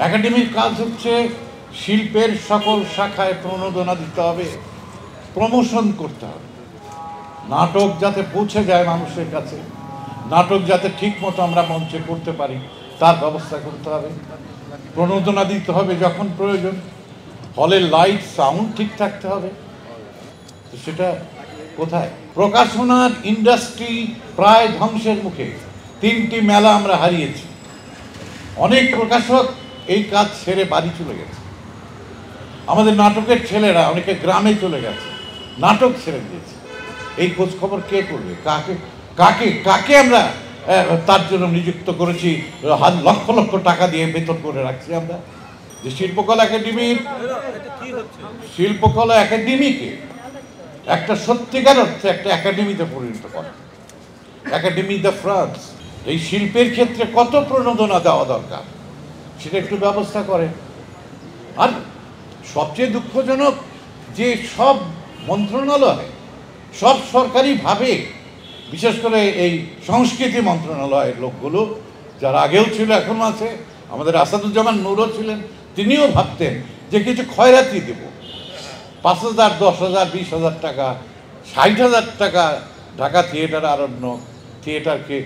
একাডেমির কাজ হচ্ছে শিল্পের সকল শাখায় প্রণোদনা দিতে হবে, প্রমোশন করতে হবে, নাটক যাতে পৌঁছে যায় মানুষের কাছে, নাটক যাতে ঠিক মতো আমরা মঞ্চে করতে পারি তার ব্যবস্থা করতে হবে, প্রণোদনা দিতে হবে যখন প্রয়োজন, হলের লাইট সাউন্ড ঠিক থাকতে হবে। তো সেটা কোথায়? প্রকাশনার ইন্ডাস্ট্রি প্রায় ধ্বংসের মুখে। 3টি মেলা আমরা হারিয়েছি। অনেক প্রকাশক এই কাজ ছেড়ে বাড়ি চলে গেছে। আমাদের নাটকের ছেলেরা অনেকে গ্রামে চলে গেছে, নাটক ছেড়ে দিয়েছে। এই খোঁজ খবর কে করবে? কাকে কাকে কাকে আমরা তার জন্য নিযুক্ত করেছি, লক্ষ লক্ষ টাকা দিয়ে বেতন করে রাখছি আমরা? যে শিল্পকলা একাডেমিকে একটা সত্যিকার অর্থে একটা একাডেমিতে পরিণত করে, একাডেমি দ্য ফ্রান্স। এই শিল্পের ক্ষেত্রে কত প্রণোদনা দেওয়া দরকার সেটা একটু ব্যবস্থা করে। আর সবচেয়ে দুঃখজনক যে সব মন্ত্রণালয়, সব সরকারিভাবে, বিশেষ করে এই সংস্কৃতি মন্ত্রণালয়ের লোকগুলো, যারা আগেও ছিল এখনও আছে, আমাদের আসাদুজ্জামান নূরও ছিলেন, তিনিও ভাবতেন যে কিছু খয়রাতি দেব, 5,000, 10,000, 20,000 টাকা, 60,000 টাকা ঢাকা থিয়েটার আরণ্য থিয়েটারকে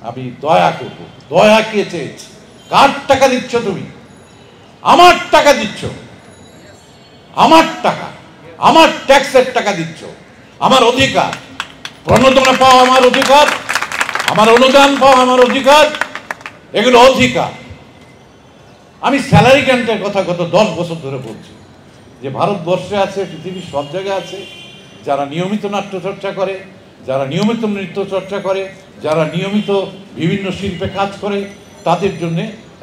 আমি দয়া করব। দয়া কে চেয়েছি? কার টাকা দিচ্ছ তুমি? আমার টাকা দিচ্ছ, আমার টাকা, আমার ট্যাক্সের টাকা দিচ্ছ, আমার অধিকার। প্রণোদনা পাওয়া আমার অধিকার, আমার অনুদান পাওয়া আমার অধিকার, এগুলো অধিকার। আমি স্যালারি গ্যান্টের কথা গত 10 বছর ধরে বলছি যে ভারতবর্ষে আছে, পৃথিবীর সব জায়গায় আছে, যারা নিয়মিত নাট্যচর্চা করে, যারা নিয়মিত নৃত্য চর্চা করে, যারা নিয়মিত বিভিন্ন শিল্পে কাজ করে, তাদের জন্য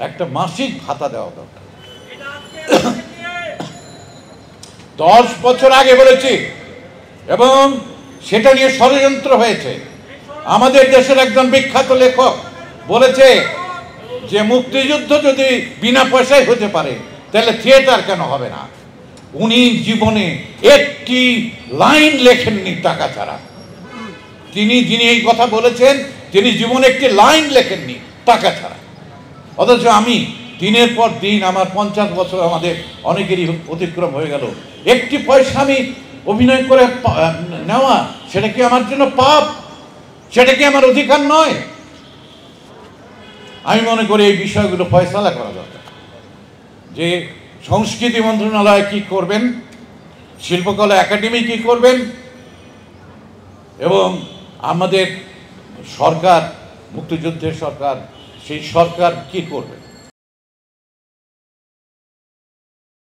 একটা মাসিক ভাতা দেওয়া দরকার। 10 বছর আগে বলেছি, এবং সেটা নিয়ে ষড়যন্ত্র হয়েছে। আমাদের দেশের একজন বিখ্যাত লেখক বলেছে যে মুক্তিযুদ্ধ যদি বিনা পয়সায় হতে পারে তাহলে থিয়েটার কেন হবে না? উনি জীবনে একটি লাইন লেখেননি টাকা ছাড়া। যিনি এই কথা বলেছেন, তিনি জীবনে একটি লাইন লেখেননি টাকা ছাড়া। অথচ আমি দিনের পর দিন, আমার 50 বছর আমাদের অনেকেরই অতিক্রম হয়ে গেল, একটি পয়সা আমি অভিনয় করে নেওয়া, সেটা কি আমার জন্য পাপ? সেটা কি আমার অধিকার নয়? আমি মনে করি এই বিষয়গুলো ফয়সালা করা দরকার, যে সংস্কৃতি মন্ত্রণালয় কি করবেন, শিল্পকলা একাডেমি কি করবেন, এবং আমাদের সরকার, মুক্তিযুদ্ধের সরকার, সেই সরকার কি করবে।